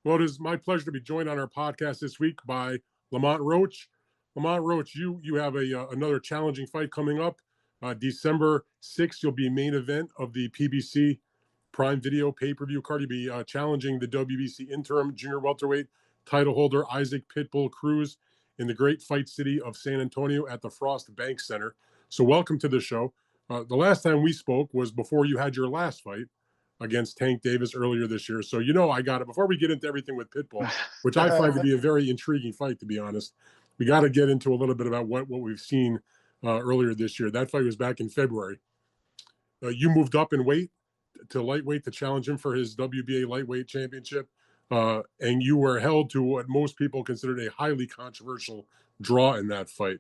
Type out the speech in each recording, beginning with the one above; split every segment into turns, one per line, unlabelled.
Well, it is my pleasure to be joined on our podcast this week by Lamont Roach. Lamont Roach, you have another challenging fight coming up. December 6th, you'll be main event of the PBC Prime Video pay-per-view card. You'll be challenging the WBC interim junior welterweight title holder Isaac Pitbull Cruz in the great fight city of San Antonio at the Frost Bank Center. So welcome to the show. The last time we spoke was before you had your last fight against Tank Davis earlier this year. So, I got it. Before we get into everything with Pitbull, which I find to be a very intriguing fight, to be honest, we got to get into a little bit about what we've seen earlier this year. That fight was back in February. You moved up in weight to lightweight to challenge him for his WBA lightweight championship. And you were held to what most people considered a highly controversial draw in that fight.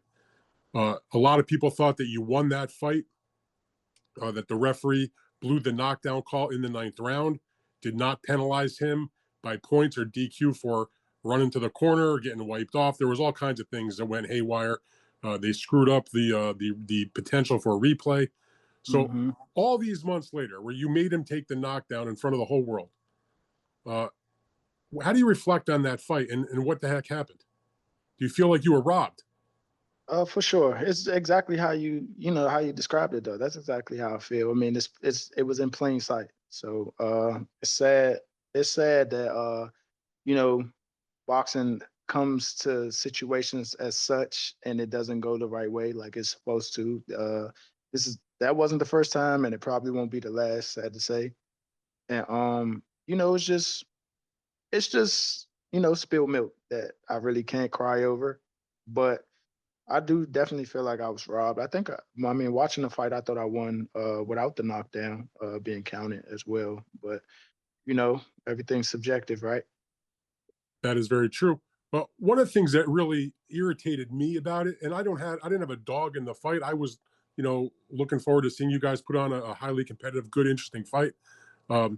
A lot of people thought that you won that fight, that the referee blew the knockdown call in the ninth round, did not penalize him by points or DQ for running to the corner or getting wiped off. There was all kinds of things that went haywire. They screwed up the potential for a replay. So all these months later, where you made him take the knockdown in front of the whole world, how do you reflect on that fight and what the heck happened? Do you feel like you were robbed?
For sure. It's exactly how how you described it though. That's exactly how I feel. I mean, it was in plain sight. So it's sad. It's sad that boxing comes to situations as such and it doesn't go the right way like it's supposed to. That wasn't the first time and it probably won't be the last, sad to say. And it's just spilled milk that I really can't cry over. But I do definitely feel like I was robbed. I mean, watching the fight, I thought I won without the knockdown being counted as well. But, everything's subjective, right?
That is very true. But one of the things that really irritated me about it, and I didn't have a dog in the fight. I was, looking forward to seeing you guys put on a highly competitive, good, interesting fight. Um,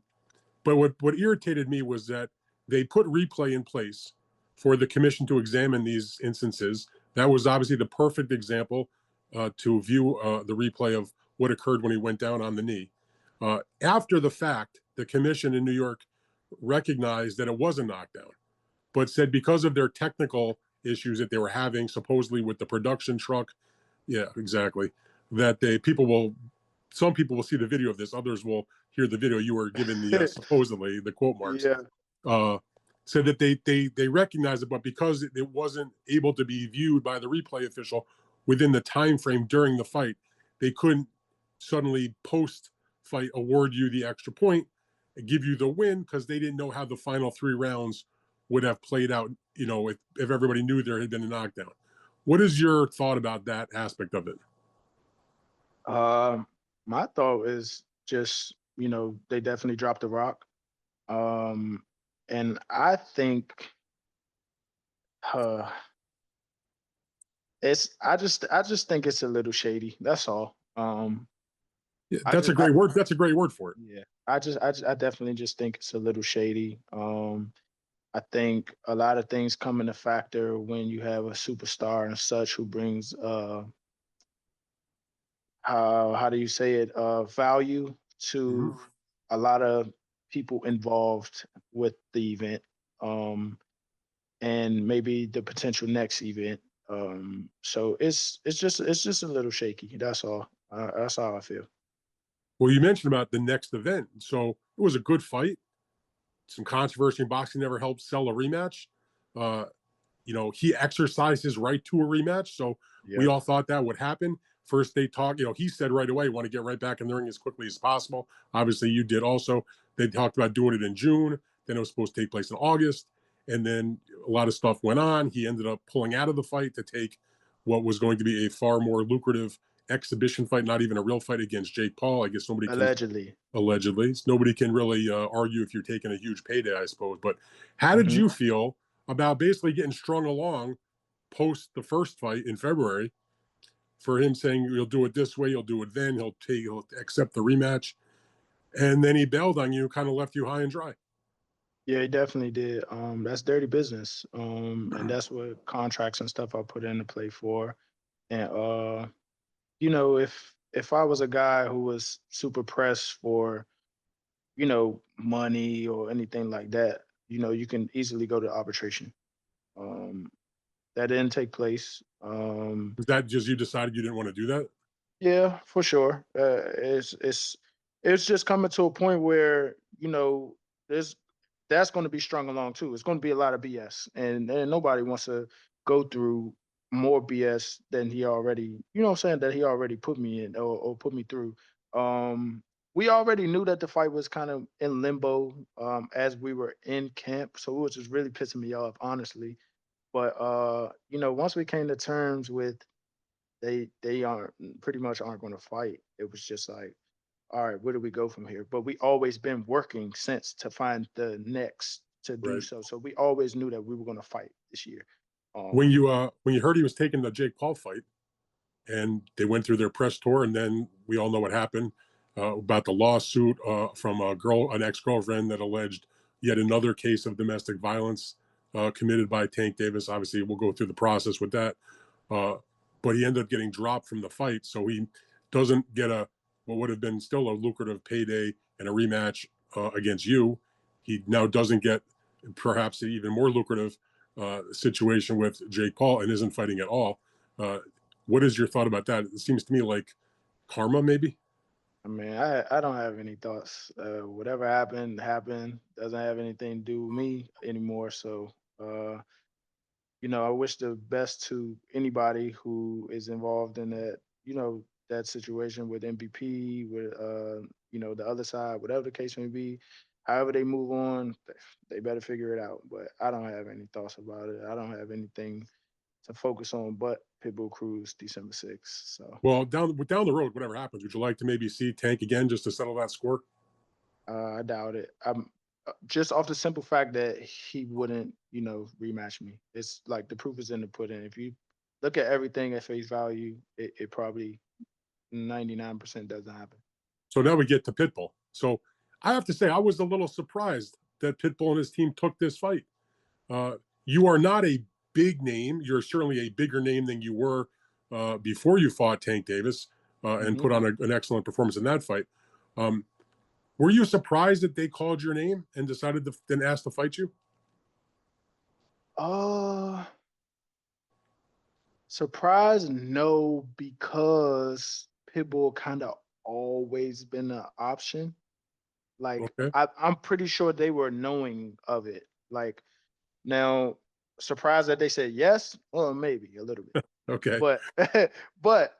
but what irritated me was that they put replay in place for the commission to examine these instances. That was obviously the perfect example to view the replay of what occurred when he went down on the knee. After the fact, the commission in New York recognized that it was a knockdown, but said because of their technical issues that they were having, supposedly with the production truck, yeah, exactly, that some people will see the video of this, others will hear the video. You were given the supposedly the quote marks.
Yeah.
Said that they recognize it, but because it wasn't able to be viewed by the replay official within the time frame during the fight, they couldn't suddenly post fight award you the extra point and give you the win because they didn't know how the final three rounds would have played out. If everybody knew there had been a knockdown. What is your thought about that aspect of it?
My thought is just, they definitely dropped the rock. And I think I just think it's a little shady. That's all.
Yeah, that's a great word. That's a great word for it.
Yeah. I definitely just think it's a little shady. I think a lot of things come into factor when you have a superstar and such who brings how do you say it, value to a lot of people involved with the event, and maybe the potential next event. So it's just a little shaky. That's all. That's how I feel.
Well, you mentioned about the next event, so it was a good fight. Some controversy in boxing never helps sell a rematch. Uh, he exercised his right to a rematch, so we all thought that would happen. First, they talked, he said right away, want to get right back in the ring as quickly as possible. Obviously, you did also. They talked about doing it in June. Then it was supposed to take place in August. And then a lot of stuff went on. He ended up pulling out of the fight to take what was going to be a far more lucrative exhibition fight, not even a real fight against Jake Paul. I guess allegedly. Nobody can really argue if you're taking a huge payday, I suppose. But how did you feel about basically getting strung along post the first fight in February for him saying you'll do it this way, you'll do it then, he'll accept the rematch, and then he bailed on you, kind of left you high and dry?
Yeah, he definitely did. That's dirty business. And that's what contracts and stuff I put into play for. And if I was a guy who was super pressed for, money or anything like that, you can easily go to arbitration. Um, that didn't take place.
Was that just you decided you didn't want to do that?
Yeah, for sure. It's just coming to a point where there's that's going to be strung along too. It's going to be a lot of BS, and nobody wants to go through more BS than he already, what I'm saying, that he already put me in or put me through. We already knew that the fight was kind of in limbo as we were in camp, so it was just really pissing me off, honestly. But once we came to terms with they aren't pretty much aren't going to fight. It was just like, all right, where do we go from here? But we always been working since to find the next to do
Right.
so. So we always knew that we were going to fight this year.
When
Um,
you heard he was taking the Jake Paul fight, and they went through their press tour, and then we all know what happened about the lawsuit from an ex-girlfriend that alleged yet another case of domestic violence committed by Tank Davis. Obviously, we'll go through the process with that, uh, but he ended up getting dropped from the fight, so he doesn't get what would have been still a lucrative payday and a rematch against you. He now doesn't get perhaps an even more lucrative situation with Jake Paul and isn't fighting at all. Uh, what is your thought about that? It seems to me like karma, maybe.
I mean, I don't have any thoughts. Whatever happened, happened. Doesn't have anything to do with me anymore. So, I wish the best to anybody who is involved in that situation with MVP, with the other side, whatever the case may be. However they move on, they better figure it out. But I don't have any thoughts about it. I don't have anything to focus on but Pitbull Cruz December 6th. So
Well, down the road, whatever happens, would you like to maybe see Tank again just to settle that score?
I doubt it. I'm just off the simple fact that he wouldn't, rematch me. It's like the proof is in the pudding. If you look at everything at face value, it probably 99% doesn't happen.
So now we get to Pitbull. So I have to say, I was a little surprised that Pitbull and his team took this fight. Uh, you are not a big name. You're certainly a bigger name than you were before you fought Tank Davis and
Hmm.
put on an excellent performance in that fight. Um, were you surprised that they called your name and decided to then ask to fight you?
Uh Surprise, no, because Pitbull kind of always been an option. Like
Okay.
I'm pretty sure they were knowing of it. Like now, surprised that they said yes, well, maybe a little bit.
Okay.
But but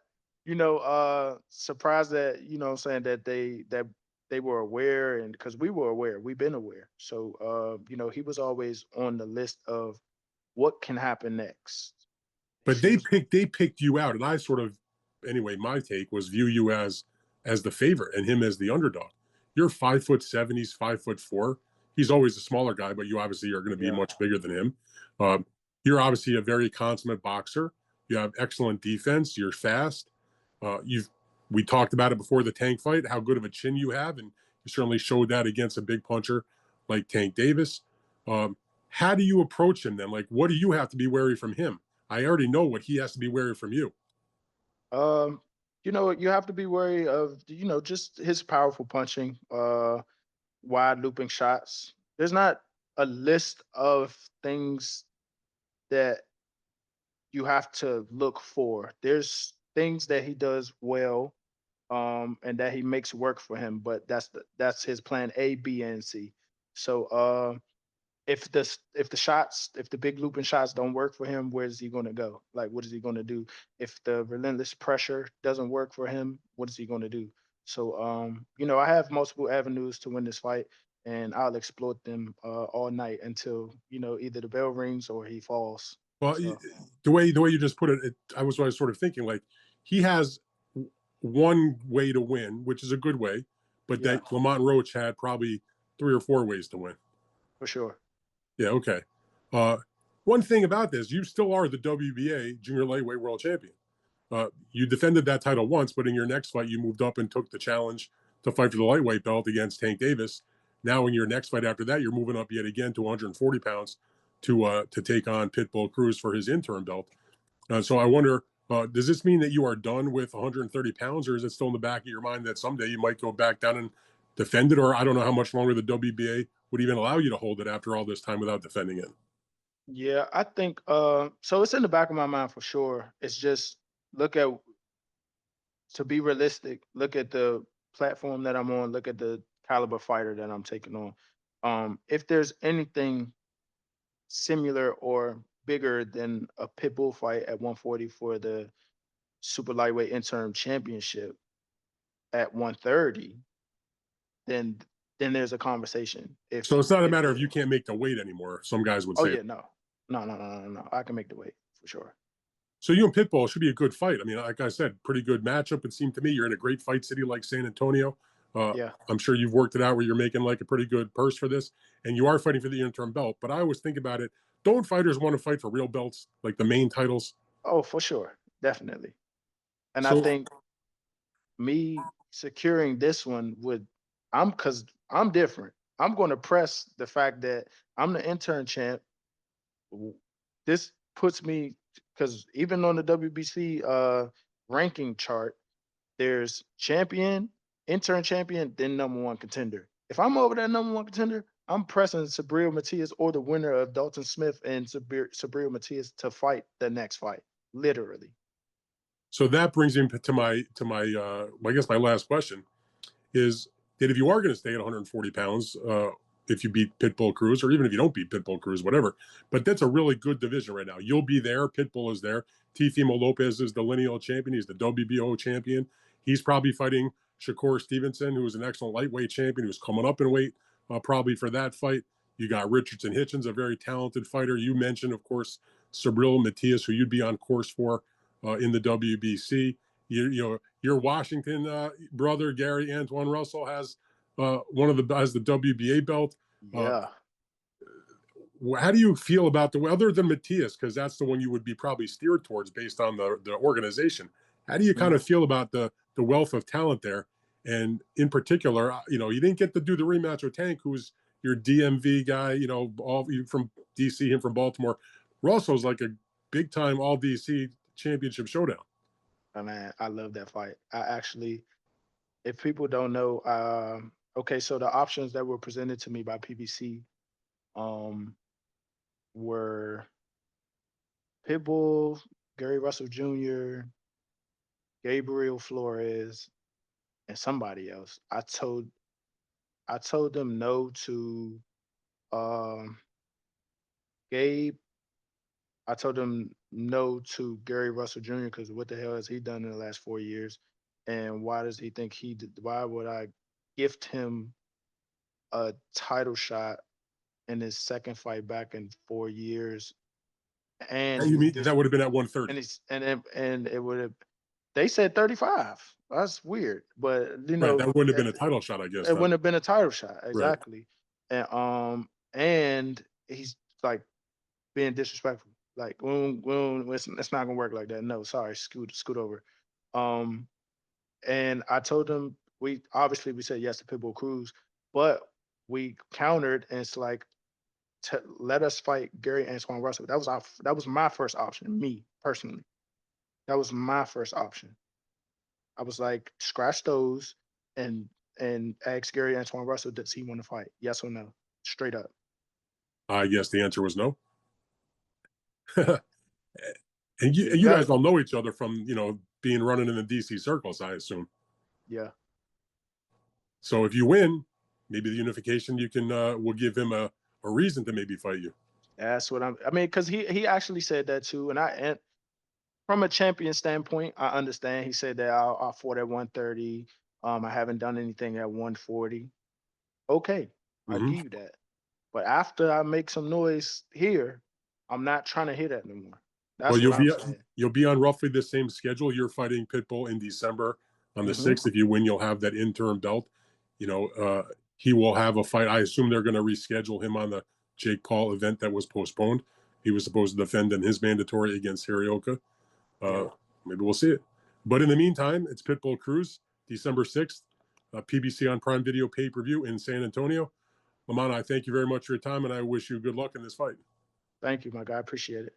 surprised that what I'm saying that they were aware, and because we were aware, we've been aware. So he was always on the list of what can happen next.
But
He was
they picked you out, and I sort of, anyway, my take was view you as the favorite and him as the underdog. You're 5'7", he's 5'4". He's always a smaller guy, but you obviously are going to be
Yeah.
much bigger than him. Um, you're obviously a very consummate boxer. You have excellent defense. You're fast. You've We talked about it before the Tank fight, how good of a chin you have, and you certainly showed that against a big puncher like Tank Davis. Um, how do you approach him then? Like, what do you have to be wary from him? I already know what he has to be wary from you.
Um, you have to be wary of, just his powerful punching, wide looping shots. There's not a list of things that you have to look for. There's things that he does well, and that he makes work for him, but that's his plan A, B, and C. So if the big looping shots don't work for him, where's he going to go? Like, what is he going to do? If the relentless pressure doesn't work for him, what is he going to do? So I have multiple avenues to win this fight, and I'll exploit them all night until either the bell rings or he falls.
Well,
So
the way you just put it, I was sort of thinking like he has one way to win, which is a good way, but
yeah,
that Lamont Roach had probably three or four ways to win.
for sure.
Yeah, okay. Uh, one thing about this, you still are the WBA junior lightweight world champion. You defended that title once, but in your next fight, you moved up and took the challenge to fight for the lightweight belt against Tank Davis. Now, in your next fight after that, you're moving up yet again to 140 pounds to take on Pitbull Cruz for his interim belt. So I wonder, does this mean that you are done with 130 pounds, or is it still in the back of your mind that someday you might go back down and defend it? Or I don't know how much longer the WBA would even allow you to hold it after all this time without defending it.
Yeah, I think so it's in the back of my mind for sure. It's just look at to be realistic, look at the platform that I'm on, look at the caliber fighter that I'm taking on. If there's anything similar or bigger than a Pitbull fight at 140 for the super lightweight interim championship at 130, then there's a conversation.
So it's not a
If
matter of
the
you can't make the weight anymore. Some guys would
Oh
say.
yeah, no. I can make the weight for sure.
So you and Pitbull should be a good fight. I mean, like I said, pretty good matchup. It seemed to me you're in a great fight city like San Antonio.
Yeah.
I'm sure you've worked it out where you're making like a pretty good purse for this, and you are fighting for the interim belt. But I always think about it: don't fighters want to fight for real belts, like the main titles?
Oh, for sure. Definitely. And I
So
think me securing this one would because I'm different. I'm going to press the fact that I'm the intern champ. This puts me because even on the WBC ranking chart, there's champion, intern champion, then number one contender. If I'm over that number one contender, I'm pressing Sabril Matias or the winner of Dalton Smith and Sabril Matias to fight the next fight. Literally.
So that brings me to my I guess my last question is that if you are going to stay at 140 pounds, if you beat Pitbull Cruz, or even if you don't beat Pitbull Cruz, whatever, but that's a really good division right now. You'll be there. Pitbull is there. Tifimo Lopez is the lineal champion. He's the WBO champion. He's probably fighting Shakur Stevenson, who is an excellent lightweight champion who's coming up in weight, probably for that fight. You got Richardson Hitchens, a very talented fighter. You mentioned, of course, Sabril Matias, who you'd be on course for in the WBC. Your Washington brother Gary Antoine Russell has has the WBA belt. Uh,
Yeah.
how do you feel about the other than Matias, because that's the one you would be probably steered towards based on the organization? How do you kind
Mhm.
of feel about the wealth of talent there? And in particular, you didn't get to do the rematch with Tank, who's your DMV guy. All from DC, him from Baltimore. Russell's like a big time all DC championship showdown.
Oh, man, I love that fight. I actually, if people don't know, okay, so the options that were presented to me by PBC um, were Pitbull, Gary Russell Jr., Gabriel Flores, and somebody else. I told them no to um, Gabe. I told them no to Gary Russell Jr. because what the hell has he done in the last 4 years? And why does he think why would I gift him a title shot in his second fight back in 4 years? And
You
he's
mean
dis
that would have been at
and
130?
he's and it would have they said 35. That's weird. But
Right. That wouldn't have been a title shot, I guess.
it
Then.
wouldn't have been a title shot.
Right.
Exactly. And he's like being disrespectful. Like it's not gonna work like that. No, sorry, scoot over. Um, and I told him we said yes to Pitbull Cruz, but we countered and it's like let us fight Gary Antoine Russell. That was my first option, me personally. That was my first option. I was like, scratch those and ask Gary Antoine Russell, does he want to fight? Yes or no? Straight up.
I guess the answer was no. And you
Yeah,
guys all know each other from being running in the DC circles, I assume.
yeah.
So if you win, maybe the unification you can will give him a reason to maybe fight you.
That's what I mean, because he actually said that too. And from a champion standpoint, I understand. He said that I fought at 130. I haven't done anything at 140. Okay, I
Hmm.
give you that. But after I make some noise here, I'm not trying to hear that no more.
Well,
That's what I'm saying.
you'll be on roughly the same schedule. You're fighting Pitbull in December on the
Hmm.
6th. If you win, you'll have that interim belt. You know, he will have a fight. I assume they're going to reschedule him on the Jake Paul event that was postponed. He was supposed to defend in his mandatory against Hirioka.
Yeah.
Uh, maybe we'll see it. But in the meantime, it's Pitbull Cruz, December 6th, PBC on Prime Video pay-per-view in San Antonio. Lamont, I thank you very much for your time, and I wish you good luck in this fight.
Thank you, my guy. I appreciate it.